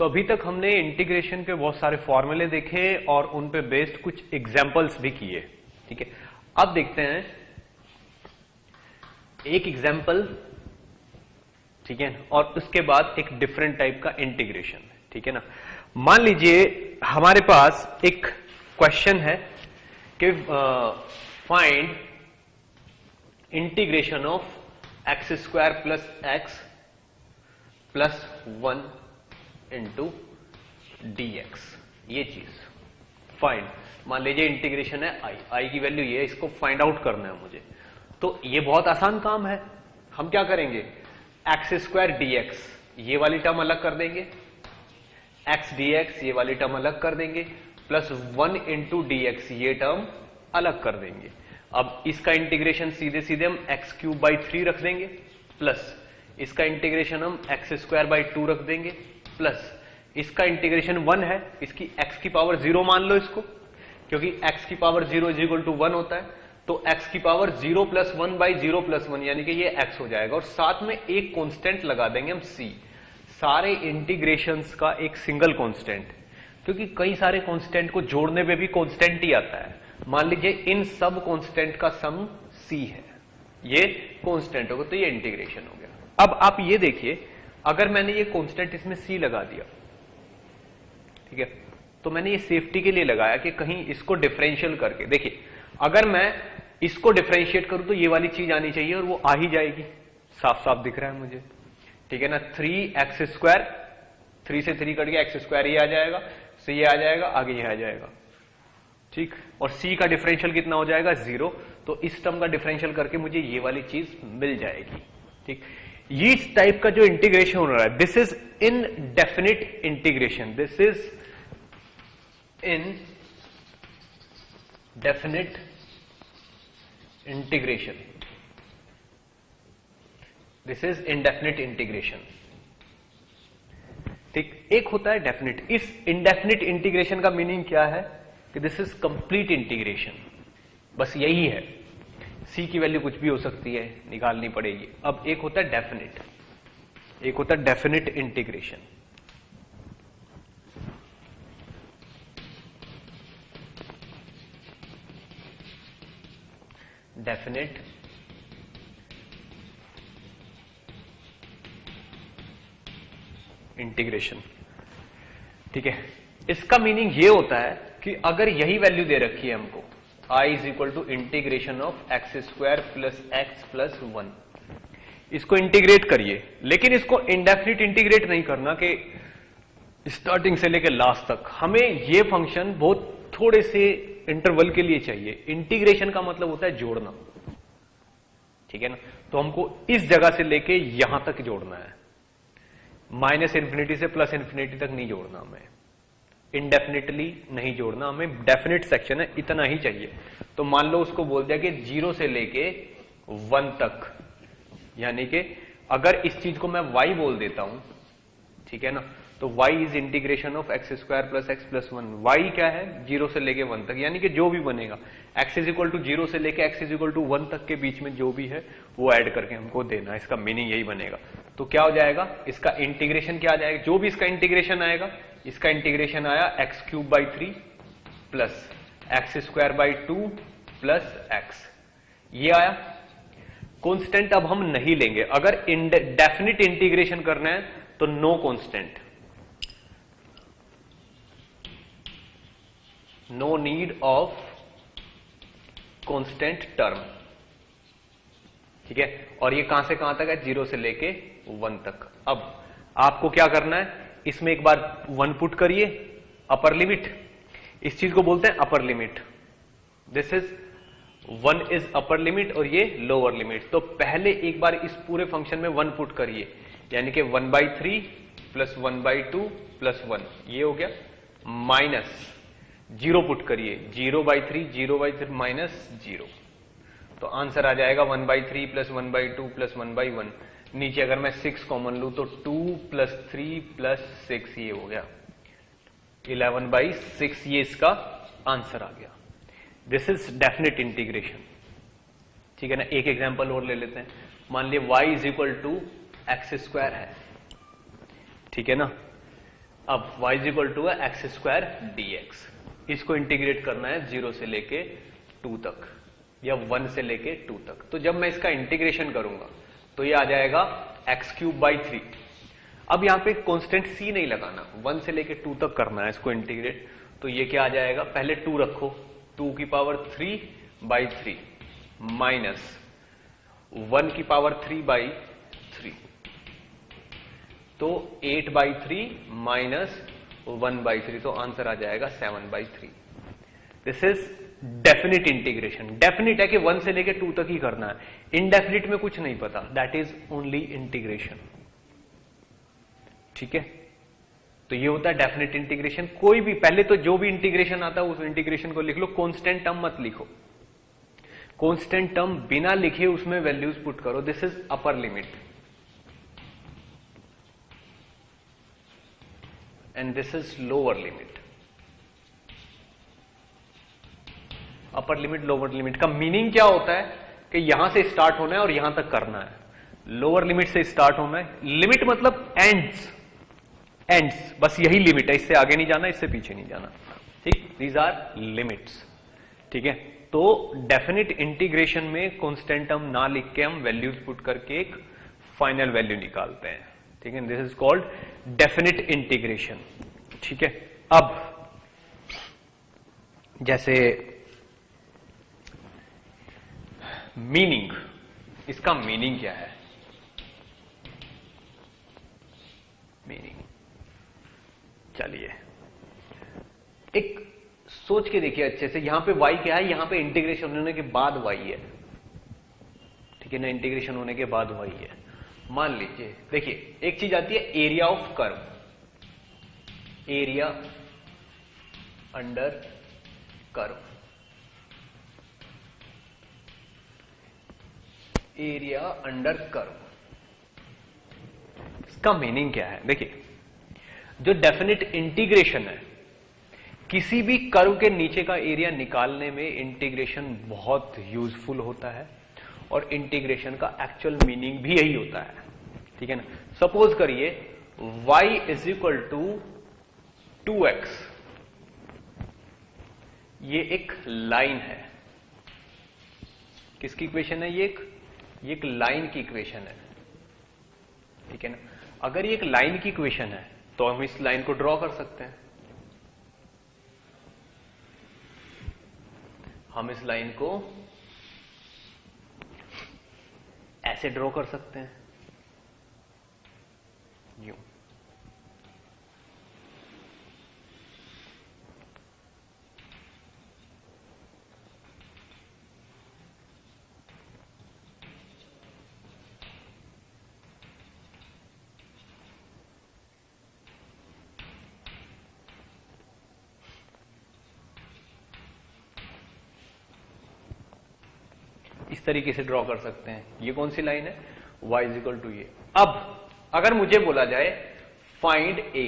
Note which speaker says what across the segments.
Speaker 1: तो अभी तक हमने इंटीग्रेशन के बहुत सारे फॉर्मूले देखे और उन पे बेस्ड कुछ एग्जांपल्स भी किए, ठीक है। अब देखते हैं एक एग्जांपल, ठीक है, और उसके बाद एक डिफरेंट टाइप का इंटीग्रेशन, ठीक है ना। मान लीजिए हमारे पास एक क्वेश्चन है कि find integration of x square plus x plus 1 into D x, ये चीज फाइंड। मान लीजिए इंटीग्रेशन है आई की वैल्यू ये है, इसको फाइंड आउट करना है मुझे। तो ये बहुत आसान काम है। हम क्या करेंगे, एक्स स्क्वायर डी एक्स ये वाली टर्म अलग कर देंगे, एक्स डी एक्स ये वाली टर्म अलग कर देंगे, प्लस 1 इंटू डी एक्स ये टर्म अलग कर देंगे। अब इसका इंटीग्रेशन सीधे सीधे हम एक्स क्यूब बाई 3 रख देंगे, प्लस इसका इंटीग्रेशन हम एक्स स्क्वायर बाई 2 रख देंगे, प्लस इसका इंटीग्रेशन 1 है, इसकी x की पावर 0 मान लो इसको, क्योंकि x की पावर 0 इज इक्वल टू 1 होता है। तो x की पावर 0 प्लस 1 बाई 0 प्लस 1 यानी कि ये x हो जाएगा, और साथ में एक कांस्टेंट लगा देंगे हम c, सारे इंटीग्रेशंस का एक सिंगल कांस्टेंट, क्योंकि कई सारे कांस्टेंट को जोड़ने पे भी कांस्टेंट ही आता है। मान लीजिए इन सब कांस्टेंट का सम c है, ये कांस्टेंट होगा, तो ये इंटीग्रेशन हो गया। अब आप ये देखिए, अगर मैंने ये कांस्टेंट इसमें c लगा दिया, ठीक है, तो मैंने ये सेफ्टी के लिए लगाया कि कहीं इसको डिफरेंशियल करके देखिए, अगर मैं इसको डिफरेंशिएट करूं तो ये वाली चीज आनी चाहिए और वो आ ही जाएगी, साफ साफ दिख रहा है मुझे, ठीक है ना। 3x स्क्वायर, 3 से 3 कट गया, एक्स स्क्वायर ये आ जाएगा, से ये आ जाएगा, आगे ये आ जाएगा, ठीक। और c का डिफरेंशियल कितना हो जाएगा, 0। तो इस टर्म का डिफरेंशियल करके मुझे ये वाली चीज मिल जाएगी, ठीक। ये इस टाइप का जो इंटीग्रेशन हो रहा है, this is indefinite integration, this is indefinite integration, this is indefinite integration, ठीक। एक होता है डेफिनिट। इस इनडेफिनिट इंटीग्रेशन का मीनिंग क्या है कि दिस इज कंप्लीट इंटीग्रेशन, बस यही है। c की वैल्यू कुछ भी हो सकती है, निकालनी पड़ेगी। अब एक होता है डेफिनिट, एक होता है डेफिनिट इंटीग्रेशन। डेफिनिट इंटीग्रेशन, ठीक है। इसका मीनिंग ये होता है कि अगर यही वैल्यू दे रखी है हमको, i is equal to integration of x square plus x plus 1, इसको इंटीग्रेट करिए, लेकिन इसको इंडेफिनिट इंटीग्रेट नहीं करना कि स्टार्टिंग से लेकर लास्ट तक। हमें ये फंक्शन बहुत थोड़े से इंटरवल के लिए चाहिए। इंटीग्रेशन का मतलब होता है जोड़ना, ठीक है ना। तो हमको इस जगह से लेके यहां तक जोड़ना है, माइनस इन्फिनिटी से प्लस इन्फिनिटी तक नहीं जोड़ना, हमें इंडेफिनिटली नहीं जोड़ना, हमें डेफिनिट सेक्शन है, इतना ही चाहिए। तो मान लो उसको बोल दिया कि 0 से लेके 1 तक, यानी कि अगर इस चीज को मैं y बोल देता हूं, ठीक है ना, तो y is integration of x square plus x plus 1। y क्या है, 0 से लेके 1 तक, यानी कि जो भी बनेगा x इज इक्वल टू 0 से लेके x इज इक्वल टू 1 तक के बीच में जो भी है वो ऐड करके हमको देना, इसका मीनिंग यही बनेगा। तो क्या हो जाएगा, इसका इंटीग्रेशन क्या आ जाएगा, जो भी इसका इंटीग्रेशन आएगा, इसका इंटीग्रेशन आया x cube by 3 plus x square by 2 plus x, ये आया। कॉन्स्टेंट अब हम नहीं लेंगे, अगर डेफिनिट इंटीग्रेशन करना है तो no constant, no need of constant term, ठीक है। और ये कहां से कहां तक है, 0 से लेके 1 तक। अब आपको क्या करना है, इसमें एक बार 1 पुट करिए, अपर लिमिट, इस चीज को बोलते हैं upper limit, this is 1 is upper limit और ये लोअर लिमिट। तो पहले एक बार इस पूरे फंक्शन में 1 पुट करिए, यानी कि 1/3 प्लस 1/2 प्लस 1, ये हो गया, माइनस 0 पुट करिए, 0/3 0/3 माइनस 0, तो आंसर आ जाएगा 1/3 प्लस 1/2 प्लस 1/1। नीचे अगर मैं 6 कॉमन लूं तो 2 प्लस 3 प्लस 6, ये हो गया 11/6, ये इसका आंसर आ गया। दिस इज डेफिनेट इंटीग्रेशन, ठीक है ना। एक एग्जांपल और ले लेते हैं, मान लिया y is equal to x square है, ठीक है ना। अब y इज इक्वल टू है एक्स स्क्वायर dx, इसको इंटीग्रेट करना है 0 से लेके 2 तक या 1 से लेके 2 तक। तो जब मैं इसका इंटीग्रेशन करूंगा तो ये आ जाएगा x³ 3। अब यहां पे कांस्टेंट c नहीं लगाना, 1 से लेके 2 तक करना है इसको इंटीग्रेट। तो ये क्या आ जाएगा, पहले 2 रखो, 2⁵3/3 माइनस 1⁵3/3, तो 8/3 माइनस 1/3, तो आंसर आ जाएगा 7/3। This is definite integration. Definite है कि 1 से लेके 2 तक ही करना है, इनडेफिनिट में कुछ नहीं पता, दैट इज ओनली इंटीग्रेशन। ठीक है, तो ये होता है डेफिनिट इंटीग्रेशन। कोई भी पहले तो जो भी इंटीग्रेशन आता है उस इंटीग्रेशन को लिख लो, कांस्टेंट टर्म मत लिखो, कांस्टेंट टर्म बिना लिखे उसमें वैल्यूज पुट करो। This is upper limit and this is lower limit. Upper limit lower limit का मीनिंग क्या होता है कि यहां से स्टार्ट होना है और यहां तक करना है, लोअर लिमिट से स्टार्ट होना है। लिमिट मतलब एंड्स, एंड्स, बस यही लिमिट है, इससे आगे नहीं जाना, इससे पीछे नहीं जाना। ठीक, दीज आर लिमिट्स। ठीक है, तो डेफिनिट इंटीग्रेशन में कांस्टेंट टर्म ना लिख के हम वैल्यूज पुट करके एक फाइनल वैल्यू निकालते हैं। ठीक है, this is called definite integration. ठीक है, अब जैसे मीनिंग, इसका मीनिंग क्या है, मीनिंग, चलिए एक सोच के देखिए अच्छे से। यहां पे y क्या है, यहां पे इंटीग्रेशन होने के बाद y है। ठीक है ना, इंटीग्रेशन होने के बाद y है। मान लीजिए, देखिए एक चीज आती है area of curve, area under curve, area under curve. इसका मीनिंग क्या है, देखिए जो डेफिनिट इंटीग्रेशन है, किसी भी कर्व के नीचे का एरिया निकालने में इंटीग्रेशन बहुत यूजफुल होता है और इंटीग्रेशन का एक्चुअल मीनिंग भी यही होता है। ठीक है ना, सपोज करिए y is equal to 2x, ये एक लाइन है। किसकी इक्वेशन है, ये एक लाइन की इक्वेशन है। ठीक है ना, अगर ये एक लाइन की इक्वेशन है तो हम इस लाइन को ड्रॉ कर सकते हैं। हम इस लाइन को ऐसे ड्रॉ कर सकते हैं, यूं। इस तरीके से ड्रॉ कर सकते हैं। ये कौन सी लाइन है, y इज इक्वल टू ये। अब अगर मुझे बोला जाए find a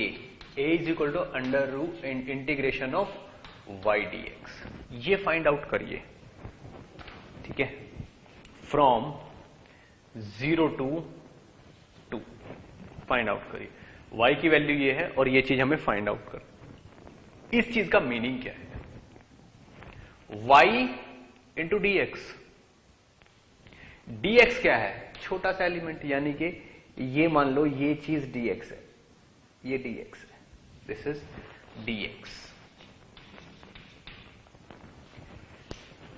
Speaker 1: is equal to under root integration of y dx, ये फाइंड आउट करिए। ठीक है, फ्रॉम 0 to 2 फाइंड आउट करिए। y की वैल्यू ये है और ये चीज हमें फाइंड आउट कर। इस चीज का मीनिंग क्या है, y इंटू dx, dx क्या है, छोटा सा एलिमेंट, यानी कि ये मान लो ये चीज dx है, ये dx है, दिस इज dx।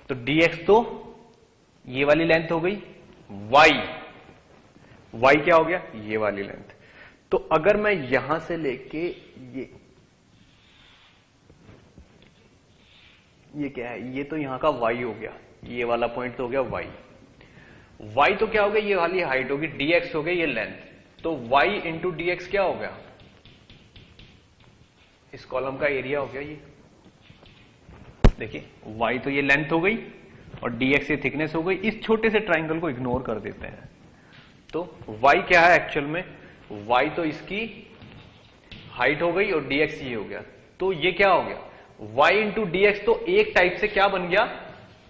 Speaker 1: तो dx तो ये वाली लेंथ हो गई, y क्या हो गया, ये वाली लेंथ। तो अगर मैं यहां से लेके ये क्या है, ये तो यहां का y हो गया, ये वाला पॉइंट तो हो गया y तो क्या हो गया, ये वाली हाइट होगी, dx हो गया ये लेंथ। तो y इंटू dx क्या हो गया, इस कॉलम का एरिया हो गया ये। देखिए y तो ये लेंथ हो गई और dx ये थिकनेस हो गई। इस छोटे से ट्राइंगल को इग्नोर कर देते हैं। तो y क्या है एक्चुअल में, y तो इसकी हाइट हो गई और dx ये हो गया। तो ये क्या हो गया, y इंटू dx, तो एक टाइप से क्या बन गया,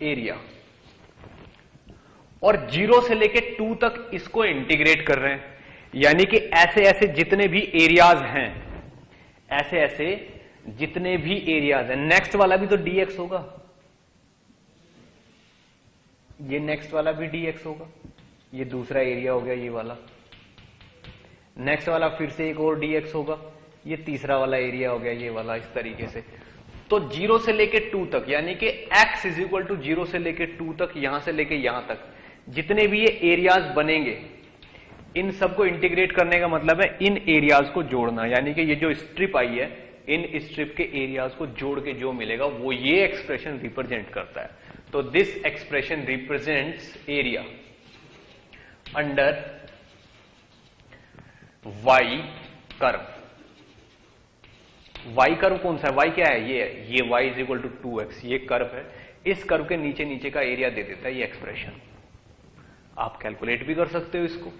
Speaker 1: एरिया। और 0 से लेके 2 तक इसको इंटीग्रेट कर रहे हैं, यानी कि ऐसे ऐसे जितने भी एरियाज हैं, ऐसे ऐसे जितने भी एरियाज है, नेक्स्ट वाला भी तो dx होगा, ये नेक्स्ट वाला भी dx होगा, ये दूसरा एरिया हो गया ये वाला, नेक्स्ट वाला फिर से एक और dx होगा, ये तीसरा वाला एरिया हो गया ये वाला, इस तरीके से। तो 0 से लेके 2 तक, यानी कि x इज इक्वल टू 0 से लेके 2 तक, यहां से लेके यहां तक जितने भी ये एरियाज बनेंगे, इन सबको इंटीग्रेट करने का मतलब है इन एरियाज को जोड़ना, यानी कि ये जो स्ट्रिप आई है, इन स्ट्रिप के एरियाज को जोड़ के जो मिलेगा वो ये एक्सप्रेशन रिप्रेजेंट करता है। तो this expression represents area under y curve. Y curve कौन सा है? वाई क्या है? ये y is equal to 2x, ये कर्व है। इस कर्व के नीचे नीचे का एरिया दे देता है ये एक्सप्रेशन। आप कैलकुलेट भी कर सकते हो इसको।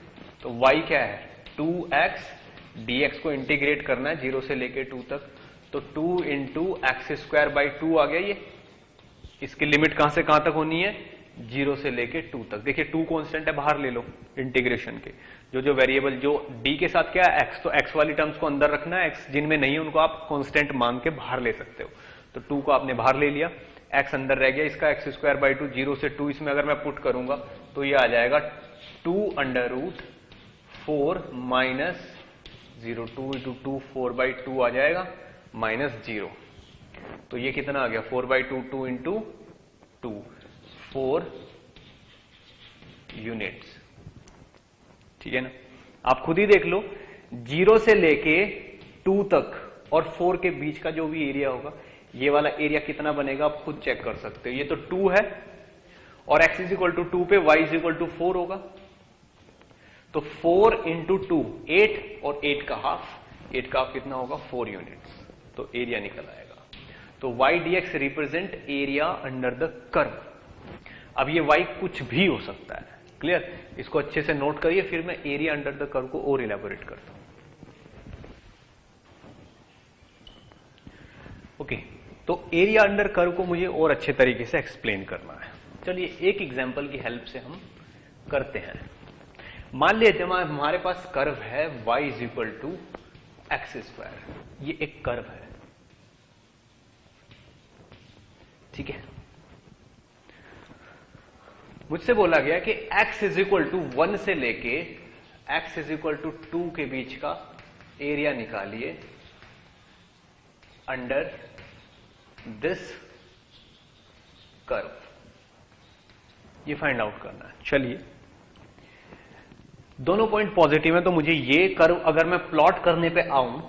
Speaker 1: तो y क्या है? 2x, dx को इंटीग्रेट करना है 0 से लेके 2 तक, तो 2 इंटू एक्स स्क्वायर बाई 2 आ गया ये। इसकी लिमिट कहां से कहां तक होनी है? 0 से लेके 2 तक। देखिए 2 कांस्टेंट है, बाहर ले लो इंटीग्रेशन के। जो वेरिएबल जो d के साथ क्या है? x, तो x वाली टर्म्स को अंदर रखना है, x जिनमें नहीं है उनको आप कांस्टेंट मान के बाहर ले सकते हो। तो 2 को आपने बाहर ले लिया, x अंदर रह गया, इसका एक्स स्क्वायर बाई 2, 0 से 2 इसमें अगर मैं पुट करूंगा तो ये आ जाएगा 2 under root 4 minus 0, 2 into 2 4 by 2 आ जाएगा माइनस 0। तो ये कितना आ गया? 4 बाई 2, 2 इंटू 2, 4 यूनिट्स। ठीक है ना? आप खुद ही देख लो, 0 से लेके 2 तक और 4 के बीच का जो भी एरिया होगा, ये वाला एरिया कितना बनेगा आप खुद चेक कर सकते हो। ये तो 2 है और x इज इक्वल टू 2 पे y इज इक्वल टू 4 होगा, तो 4 इंटू 2 8 और 8 का हाफ, 8 का हाफ कितना होगा? 4 यूनिट्स। तो एरिया निकल आएगा। तो y dx represent area under the curve. अब ये y कुछ भी हो सकता है, क्लियर? इसको अच्छे से नोट करिए, फिर मैं एरिया अंडर द कर्व को और इलेबोरेट करता हूं। ओके, तो एरिया अंडर कर्व को मुझे और अच्छे तरीके से एक्सप्लेन करना है। चलिए एक एग्जांपल की हेल्प से हम करते हैं। मान लेते हैं हमारे पास कर्व है y is equal to x square. ये एक कर्व है, ठीक है। मुझसे बोला गया कि x इज इक्वल टू 1 से लेके x इज इक्वल टू 2 के बीच का एरिया निकालिए अंडर दिस कर्व। ये फाइंड आउट करना है। चलिए, दोनों पॉइंट पॉजिटिव है, तो मुझे ये कर्व अगर मैं प्लॉट करने पे आऊं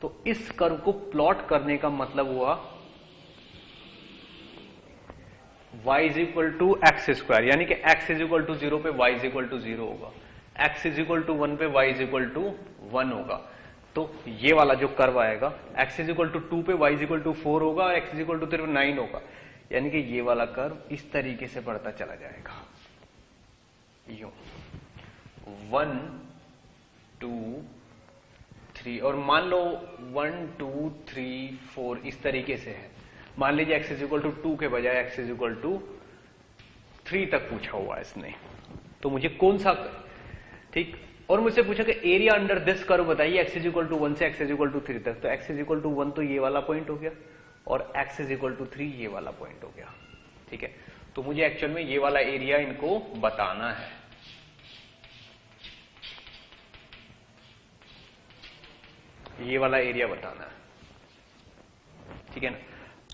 Speaker 1: तो इस कर्व को प्लॉट करने का मतलब हुआ y is equal to x square, यानी कि x इज इक्वल टू 0 पे y इज इक्वल टू 0 होगा, x इज इक्वल टू 1 पे y इज इक्वल टू 1 होगा। तो ये वाला जो कर्व आएगा, x इज इक्वल टू 2 पे y इज इक्वल टू 4 होगा और x इज इक्वल टू 3 पे 9 होगा, यानी कि ये वाला कर्व इस तरीके से बढ़ता चला जाएगा, यूं 1 2 3, और मान लो 1 2 3 4 इस तरीके से है। मान लीजिए x इज इक्वल टू 2 के बजाय x इज इक्वल टू 3 तक पूछा हुआ है इसने, तो मुझे कौन सा, ठीक। और मुझसे पूछा कि एरिया अंडर दिस कर्व बताइए, x इज इक्वल टू 1 से x इज इक्वल टू 3 तक। तो x इज इक्वल टू 1 तो ये वाला पॉइंट हो गया और x इज इक्वल टू 3 ये वाला पॉइंट हो गया, ठीक है। तो मुझे एक्चुअल में ये वाला एरिया इनको बताना है। ये वाला एरिया बताना है, ठीक है ना।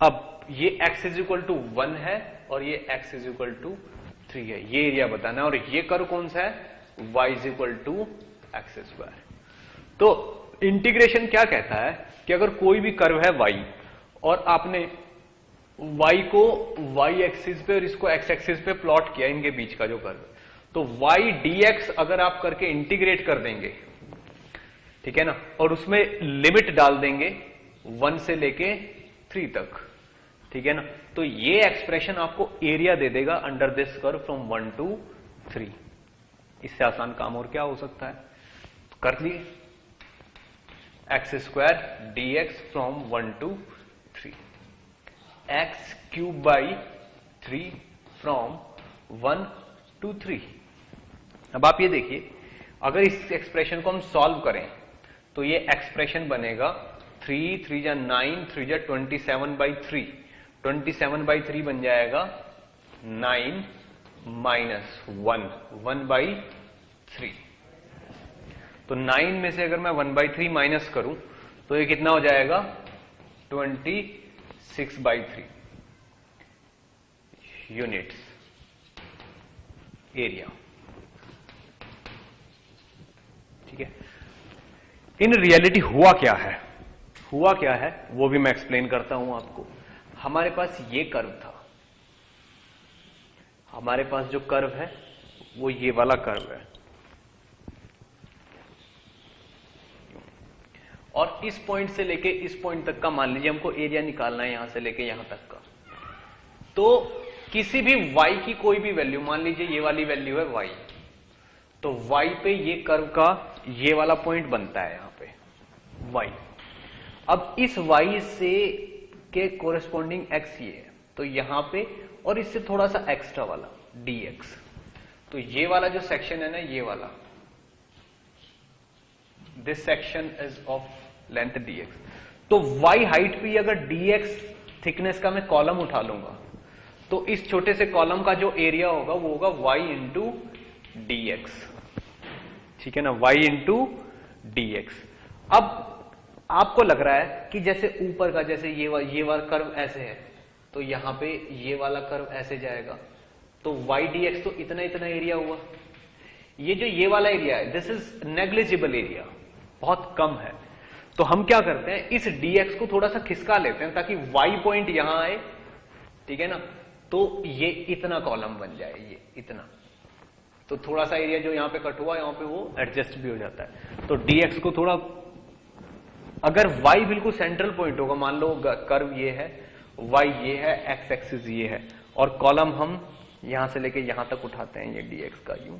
Speaker 1: अब ये x इज इक्वल टू 1 है और ये x इज इक्वल टू 3 है, ये एरिया बताना है। और ये कर्व कौन सा है? y is equal to x square. तो इंटीग्रेशन क्या कहता है कि अगर कोई भी कर्व है y और आपने y को y एक्सिस पे और इसको x एक्सिस पे प्लॉट किया, इनके बीच का जो कर्व, तो y dx अगर आप करके इंटीग्रेट कर देंगे, ठीक है ना, और उसमें लिमिट डाल देंगे 1 से लेके 3 तक, ठीक है ना, तो ये एक्सप्रेशन आपको एरिया दे देगा under this curve from 1 to 3। इससे आसान काम और क्या हो सकता है? तो कर लिए, x square dx from 1 to 3, x cube by 3 from 1 to 3। अब आप ये देखिए, अगर इस एक्सप्रेशन को हम सॉल्व करें तो ये एक्सप्रेशन बनेगा 3 3 जा 9 3 जा 27/3, 27/3 बन जाएगा 9 माइनस 1/3। तो 9 में से अगर मैं 1/3 माइनस करूं तो ये कितना हो जाएगा 26/3 यूनिट्स एरिया। ठीक है, इन रियलिटी हुआ क्या है, हुआ क्या है वो भी मैं एक्सप्लेन करता हूं आपको। हमारे पास ये कर्व था, हमारे पास जो कर्व है वो ये वाला कर्व है, और इस पॉइंट से लेके इस पॉइंट तक का मान लीजिए हमको एरिया निकालना है, यहां से लेके यहां तक का। तो किसी भी y की कोई भी वैल्यू, मान लीजिए ये वाली वैल्यू है y, तो y पे ये कर्व का ये वाला पॉइंट बनता है यहां पे y। अब इस y से के कोरेस्पॉन्डिंग x ये है, तो यहां पे और इससे थोड़ा सा एक्स्ट्रा वाला dx, तो ये वाला जो सेक्शन है ना, ये वाला, this section is of length dx। तो y हाइट पे अगर dx थिकनेस का मैं कॉलम उठा लूंगा तो इस छोटे से कॉलम का जो एरिया होगा वो होगा y इंटू dx। ठीक है ना, y इंटू dx। अब आपको लग रहा है कि जैसे ऊपर का, जैसे ये वाला कर्व ऐसे है, तो यहां पे ये वाला कर्व ऐसे जाएगा, तो y dx तो इतना इतना एरिया हुआ। ये जो ये वाला एरिया है, दिस इज नेग्लिजिबल एरिया, बहुत कम है। तो हम क्या करते हैं, इस dx को थोड़ा सा खिसका लेते हैं ताकि y पॉइंट यहां आए। ठीक है ना, तो ये इतना कॉलम बन जाए, ये इतना, तो थोड़ा सा एरिया जो यहां पे कट हुआ यहां पे वो एडजस्ट भी हो जाता है। तो dx को थोड़ा, अगर y बिल्कुल सेंट्रल पॉइंट होगा, मान लो कर्व ये है, y ये है, x एक्सिस ये है, और कॉलम हम यहां से लेके यहां तक उठाते हैं, ये dx का यूं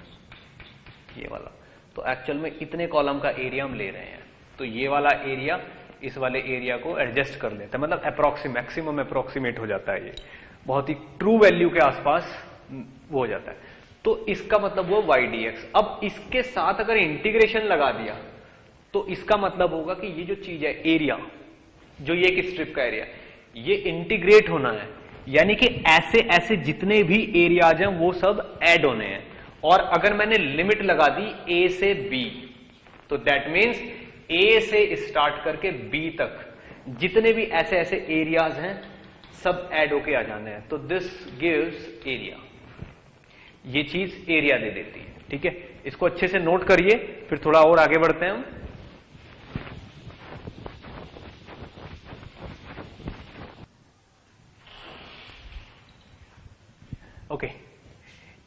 Speaker 1: ये वाला, तो एक्चुअल में इतने कॉलम का एरिया हम ले रहे हैं। तो ये वाला एरिया इस वाले एरिया को एडजस्ट कर लेता है, मतलब मैक्सिमम अप्रोक्सीमेट हो जाता है, ये बहुत ही ट्रू वैल्यू के आसपास वो हो जाता है। तो इसका मतलब वो y dx। अब इसके साथ अगर इंटीग्रेशन लगा दिया तो इसका मतलब होगा कि ये जो चीज है एरिया, जो ये एक स्ट्रिप का एरिया, ये इंटीग्रेट होना है, यानी कि ऐसे ऐसे जितने भी एरियाज हैं वो सब ऐड होने हैं। और अगर मैंने लिमिट लगा दी a से b, तो दैट मीन्स a से स्टार्ट करके b तक जितने भी ऐसे ऐसे एरियाज हैं सब ऐड होके आ जाने हैं। तो दिस गिव्स एरिया, ये चीज एरिया दे देती है। ठीक है, इसको अच्छे से नोट करिए, फिर थोड़ा और आगे बढ़ते हैं हम। ओके,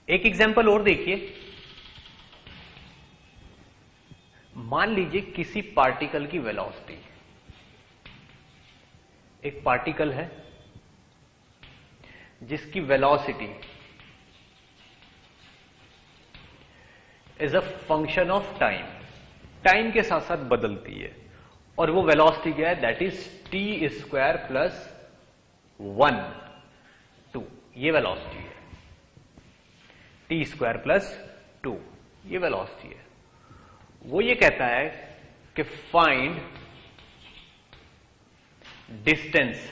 Speaker 1: एक एग्जांपल और देखिए। मान लीजिए किसी पार्टिकल की वेलोसिटी, एक पार्टिकल है जिसकी velocity is a function of time, time के साथ साथ बदलती है, और वो वेलोसिटी क्या है, दैट इज t² प्लस 1 2, ये वेलोसिटी है, t² प्लस 2 ये वेलोसिटी है। वो ये कहता है कि find distance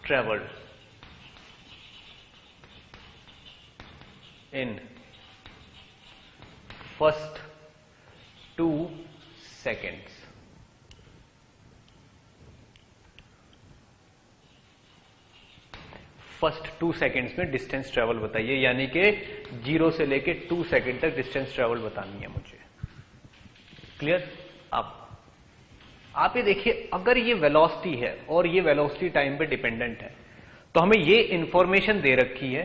Speaker 1: travelled in first 2 seconds। First 2 seconds में डिस्टेंस ट्रेवल बताइए, यानी कि 0 से लेके 2 सेकेंड तक डिस्टेंस ट्रेवल बतानी है मुझे। क्लियर? आप ये देखिए, अगर ये वेलोसिटी है और ये वेलोसिटी टाइम पे डिपेंडेंट है, तो हमें ये इंफॉर्मेशन दे रखी है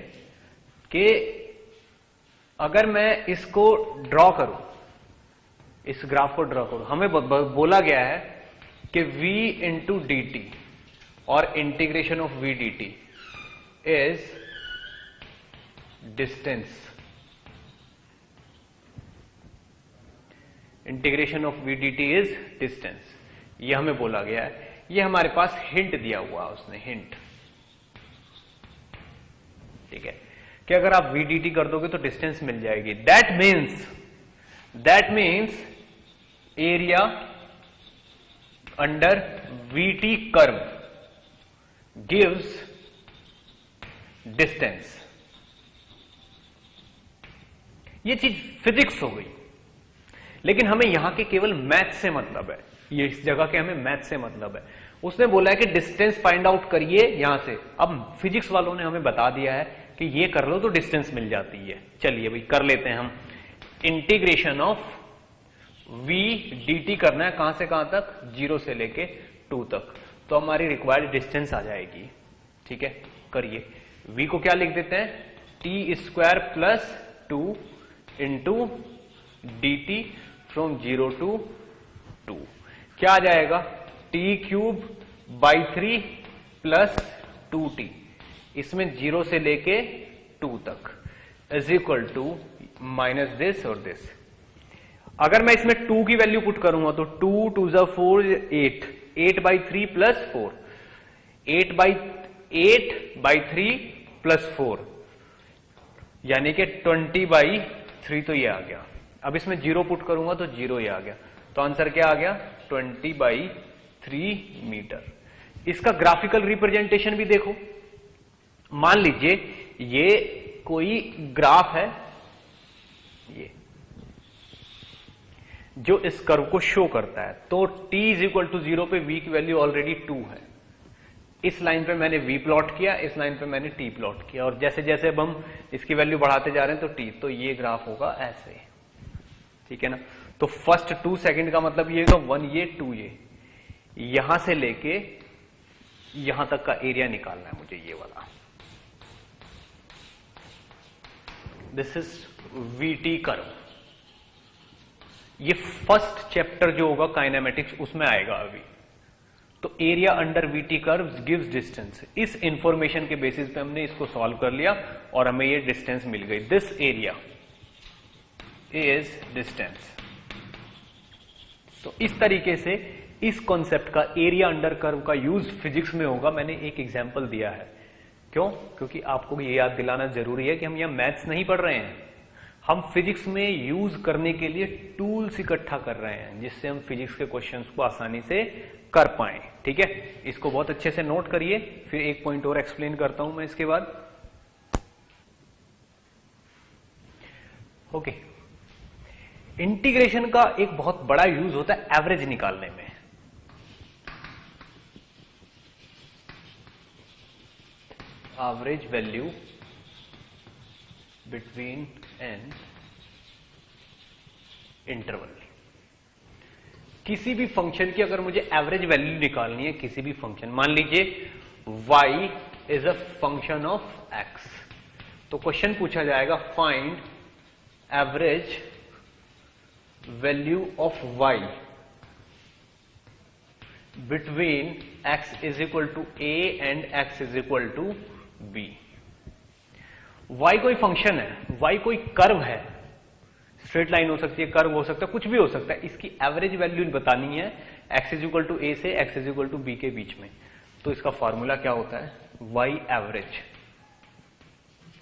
Speaker 1: कि अगर मैं इसको ड्रॉ करूं, इस ग्राफ को ड्रॉ करूं, हमें बोला गया है कि v इंटू डी टी और integration of v D T is distance, integration of v D T is distance, ये हमें बोला गया है। ये हमारे पास हिंट दिया हुआ है, उसने हिंट, ठीक है, कि अगर आप VDT कर दोगे तो डिस्टेंस मिल जाएगी। That means that means area under VT curve gives distance. ये चीज फिजिक्स हो गई, लेकिन हमें यहां के केवल मैथ से मतलब है, ये इस जगह के हमें मैथ से मतलब है। उसने बोला है कि डिस्टेंस फाइंड आउट करिए यहां से। अब फिजिक्स वालों ने हमें बता दिया है कि ये कर लो तो डिस्टेंस मिल जाती है। चलिए भाई कर लेते हैं हम। इंटीग्रेशन ऑफ v dt करना है, कहां से कहां तक, 0 से लेके 2 तक, तो हमारी रिक्वायर्ड डिस्टेंस आ जाएगी। ठीक है, करिए। v को क्या लिख देते हैं, t square plus 2 into dt from 0 to 2। क्या आ जाएगा, t cube by 3 plus 2t, इसमें 0 से लेके 2 तक is equal to minus this और दिस। अगर मैं इसमें 2 की वैल्यू पुट करूंगा तो 2 2 जा 4 8, 8 बाई 3 प्लस 4, 8 बाई 3 प्लस 4, यानी कि 20 बाई 3, तो ये आ गया। अब इसमें 0 पुट करूंगा तो 0 ये आ गया, तो आंसर क्या आ गया, 20 बाई 3 मीटर। इसका ग्राफिकल रिप्रेजेंटेशन भी देखो। मान लीजिए ये कोई ग्राफ है, ये जो इस कर्व को शो करता है, तो t इज इक्वल टू 0 पे v की वैल्यू ऑलरेडी 2 है। इस लाइन पे मैंने v प्लॉट किया, इस लाइन पे मैंने t प्लॉट किया, और जैसे जैसे अब हम इसकी वैल्यू बढ़ाते जा रहे हैं तो t, तो ये ग्राफ होगा ऐसे। ठीक है ना, तो फर्स्ट 2 सेकंड का मतलब ये होगा 1 ये 2 ये, यहां से लेके यहां तक का एरिया निकालना है मुझे, ये वाला। This is VT curve. ये फर्स्ट चैप्टर जो होगा काइनेमेटिक्स उसमें आएगा अभी। तो area under VT curves gives distance, इस इंफॉर्मेशन के बेसिस पे हमने इसको सॉल्व कर लिया और हमें ये डिस्टेंस मिल गई। This area is distance. तो इस तरीके से इस कॉन्सेप्ट का एरिया अंडर कर्व का यूज फिजिक्स में होगा। मैंने एक एग्जांपल दिया है, क्यों, क्योंकि आपको ये याद दिलाना जरूरी है कि हम यहां मैथ्स नहीं पढ़ रहे हैं, हम फिजिक्स में यूज करने के लिए टूल्स इकट्ठा कर रहे हैं, जिससे हम फिजिक्स के क्वेश्चंस को आसानी से कर पाए। ठीक है, इसको बहुत अच्छे से नोट करिए। फिर एक पॉइंट और एक्सप्लेन करता हूं मैं इसके बाद। ओके, इंटीग्रेशन का एक बहुत बड़ा यूज होता है एवरेज निकालने में। Average value between an interval. किसी भी फंक्शन की अगर मुझे एवरेज वैल्यू निकालनी है, किसी भी फंक्शन, मान लीजिए y is a function of x, तो क्वेश्चन पूछा जाएगा find average value of y between x is equal to a and x is equal to b। y कोई फंक्शन है, y कोई कर्व है, स्ट्रेट लाइन हो सकती है, कर्व हो सकता है, कुछ भी हो सकता है। इसकी एवरेज वैल्यू बतानी है x is equal to a से x is equal to b के बीच में। तो इसका फॉर्मूला क्या होता है, y average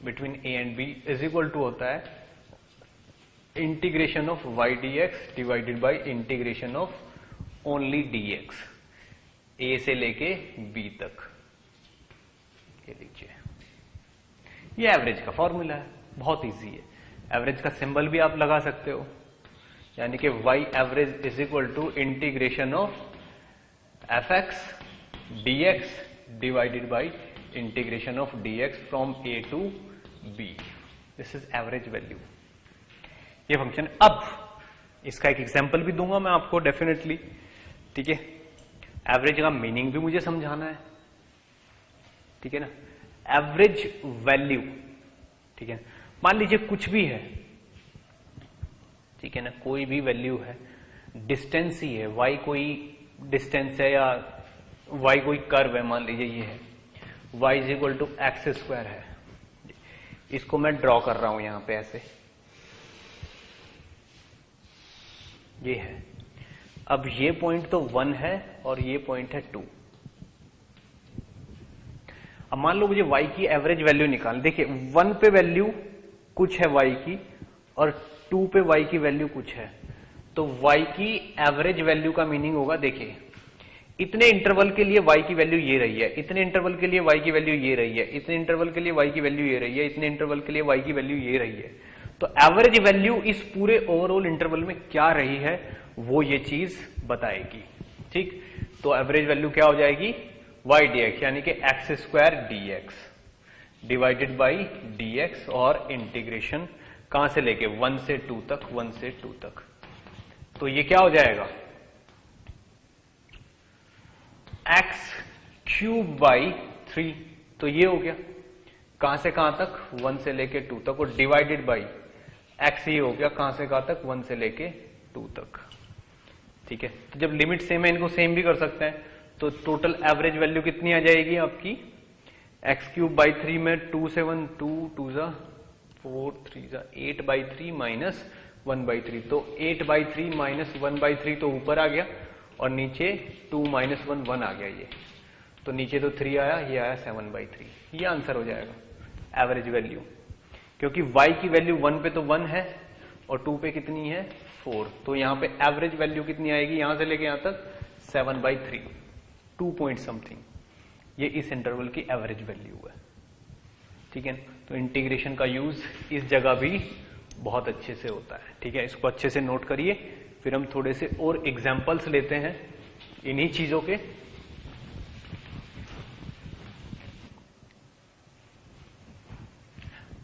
Speaker 1: between a and b is equal to होता है integration of y dx divided by integration of only dx, a से लेके b तक। ये लीजिए, ये एवरेज का फॉर्मूला है, बहुत इजी है। एवरेज का सिंबल भी आप लगा सकते हो, यानी कि y average is equal to integration of fx dx divided by integration of dx from a to b। This is average value, ये फंक्शन। अब इसका एक एग्जांपल भी दूंगा मैं आपको डेफिनेटली। ठीक है, एवरेज का मीनिंग भी मुझे समझाना है। ठीक है ना, एवरेज वैल्यू, ठीक है, मान लीजिए कुछ भी है, ठीक है ना, कोई भी वैल्यू है, डिस्टेंस ही है, y कोई डिस्टेंस है या y कोई कर्व है, मान लीजिए ये है, y is equal to x square है। इसको मैं ड्रॉ कर रहा हूं यहां पे ऐसे, ये है। अब ये पॉइंट तो 1 है और ये पॉइंट है 2। अब मान लो मुझे y की एवरेज वैल्यू निकाल, देखिए 1 पे वैल्यू कुछ है y की और 2 पे y की वैल्यू कुछ है, तो y की एवरेज वैल्यू का मीनिंग होगा, देखिए इतने इंटरवल के लिए y की वैल्यू ये रही है, इतने इंटरवल के लिए y की वैल्यू ये रही है, इतने इंटरवल के लिए y की वैल्यू ये रही है, इतने इंटरवल के लिए y की वैल्यू ये रही है। तो एवरेज वैल्यू इस पूरे ओवरऑल इंटरवल में क्या रही है वो ये चीज बताएगी। ठीक, तो एवरेज वैल्यू क्या हो जाएगी, y dx यानी कि x square dx divided by dx और इंटीग्रेशन कहां से लेके 1 से 2 तक, 1 से 2 तक। तो ये क्या हो जाएगा, एक्स क्यूब बाई 3, तो ये हो गया कहां से कहां तक, 1 से लेके 2 तक, और डिवाइडेड बाई एक्स ये हो गया कहां से कहां तक, 1 से लेके 2 तक। ठीक है, तो जब लिमिट सेम है इनको सेम भी कर सकते हैं, तो टोटल एवरेज वैल्यू कितनी आ जाएगी आपकी, एक्स क्यूब बाई 3 में 2 से 1 2 2 जा 4 3 जा 8 बाई 3 माइनस 1 बाई 3, तो 8 बाई 3 माइनस 1 बाई 3 तो ऊपर आ गया और नीचे 2 माइनस 1 1 आ गया, ये तो नीचे तो 3 आया, ये आया 7 बाई 3। ये आंसर हो जाएगा एवरेज वैल्यू, क्योंकि y की वैल्यू 1 पे तो 1 है और 2 पे कितनी है 4, तो यहां पे एवरेज वैल्यू कितनी आएगी, यहां से लेके यहां तक 7 बाई 3, 2 पॉइंट समथिंग, ये इस इंटरवल की एवरेज वैल्यू है। ठीक है, तो इंटीग्रेशन का यूज इस जगह भी बहुत अच्छे से होता है। ठीक है, इसको अच्छे से नोट करिए, फिर हम थोड़े से और एग्जाम्पल्स लेते हैं इन्हीं चीजों के।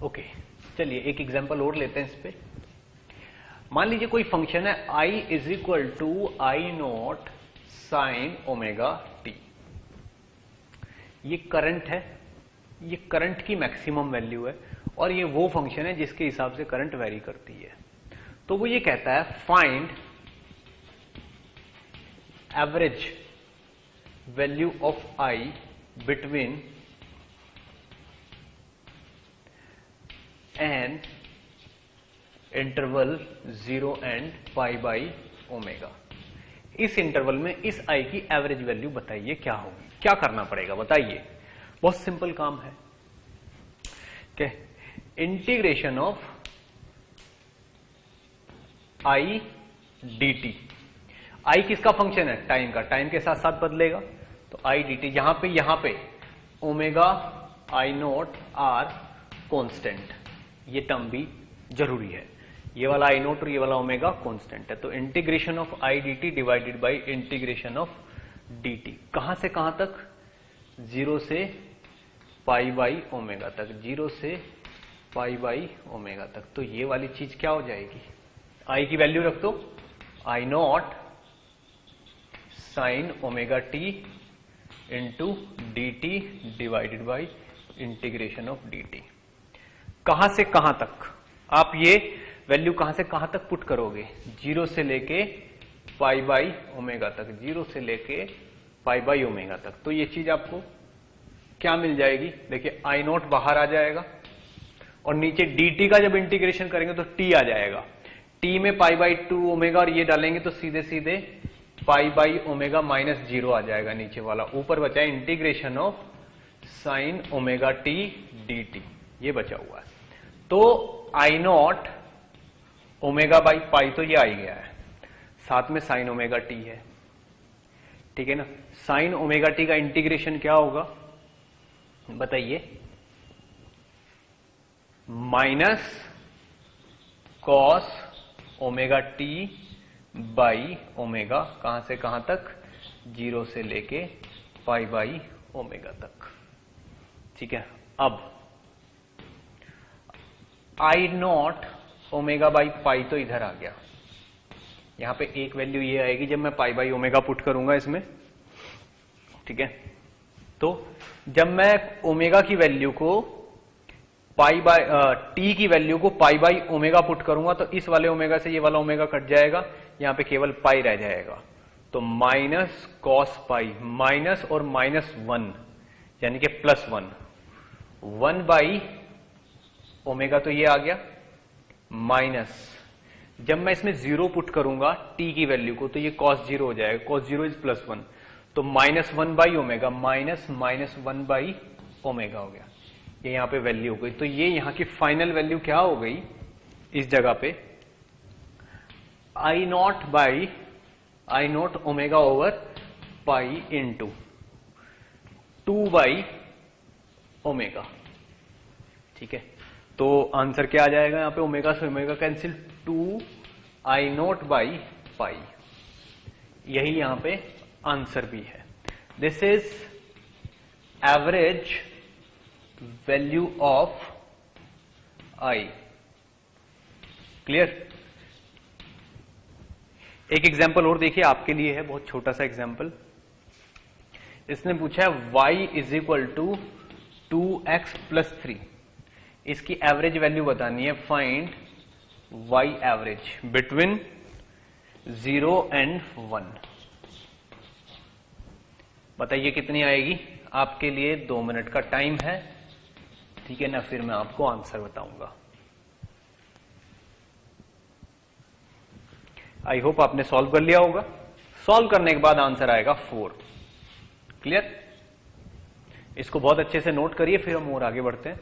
Speaker 1: ओके, चलिए एक एग्जाम्पल और लेते हैं इस पे। मान लीजिए कोई फंक्शन है i is equal to I naught sine omega t, ये करंट है, ये करंट की मैक्सिमम वैल्यू है और ये वो फंक्शन है जिसके हिसाब से करंट वेरी करती है। तो वो ये कहता है find average value of i between an interval 0 and pi by omega. इस इंटरवल में इस i की एवरेज वैल्यू बताइए क्या होगी, क्या करना पड़ेगा बताइए। बहुत सिंपल काम है, क्या, integration of i dt। i किसका फंक्शन है, टाइम का, टाइम के साथ साथ बदलेगा, तो i dt यहां पे omega I naught are constant, ये टर्म भी जरूरी है, ये वाला आई नोट और ये वाला ओमेगा कांस्टेंट है। तो integration of I dt divided by integration of dt, कहां से कहां तक, 0 से पाई बाई ओमेगा तक, 0 से पाई बाई ओमेगा तक। तो ये वाली चीज क्या हो जाएगी, i की वैल्यू रख दो, I naught sine omega T into D T divided by integration of D T. कहां से कहां तक आप ये वैल्यू कहां से कहां तक पुट करोगे, 0 से लेके पाई बाई ओमेगा तक, 0 से लेके पाई बाई ओमेगा तक। तो ये चीज आपको क्या मिल जाएगी, देखिए आई नॉट बाहर आ जाएगा और नीचे dt का जब इंटीग्रेशन करेंगे तो t आ जाएगा, t में पाई बाई 2 ओमेगा और ये डालेंगे तो सीधे सीधे पाई बाई ओमेगा माइनस 0 आ जाएगा नीचे वाला, ऊपर बचा है integration of sine omega T dt, ये बचा हुआ है। तो आई नॉट ओमेगा बाई पाई तो ये आ ही गया है, साथ में साइन ओमेगा टी है, ठीक है ना। साइन ओमेगा टी का इंटीग्रेशन क्या होगा बताइए, minus cos omega T by omega, कहां से कहां तक, 0 से लेके पाई बाई ओमेगा तक। ठीक है, अब आई नॉट ओमेगा बाई पाई तो इधर आ गया, यहां पे एक वैल्यू ये आएगी जब मैं पाई बाई ओमेगा पुट करूंगा इसमें। ठीक है, तो जब मैं ओमेगा की वैल्यू को पाई बाई टी की वैल्यू को पाई बाई ओमेगा पुट करूंगा तो इस वाले ओमेगा से ये वाला ओमेगा कट जाएगा, यहां पे केवल पाई रह जाएगा, तो माइनस कॉस पाई, माइनस और माइनस 1 यानी कि प्लस 1, 1 बाई ओमेगा तो ये आ गया, माइनस जब मैं इसमें 0 पुट करूंगा टी की वैल्यू को तो ये कॉस 0 हो जाएगा, कॉस 0 इज प्लस 1, तो minus 1 by omega, minus minus 1 by omega हो गया, ये यहां पे वैल्यू हो गई। तो ये यहां की फाइनल वैल्यू क्या हो गई इस जगह पे, I naught omega over pi into 2/ओमेगा। ठीक है, तो आंसर क्या आ जाएगा यहां पे? ओमेगा से ओमेगा कैंसिल, 2I0/पाई। यही यहां पे आंसर भी है। This is average value of I. Clear? एक एग्जाम्पल और देखिए, आपके लिए है, बहुत छोटा सा एग्जाम्पल। इसने पूछा है y is equal to 2x+3। इसकी एवरेज वैल्यू बतानी है। Find y average between 0 and 1। बताइए कितनी आएगी? आपके लिए 2 मिनट का टाइम है, ठीक है ना? फिर मैं आपको आंसर बताऊंगा। आई होप आपने सॉल्व कर लिया होगा। सॉल्व करने के बाद आंसर आएगा 4। क्लियर? इसको बहुत अच्छे से नोट करिए, फिर हम और आगे बढ़ते हैं।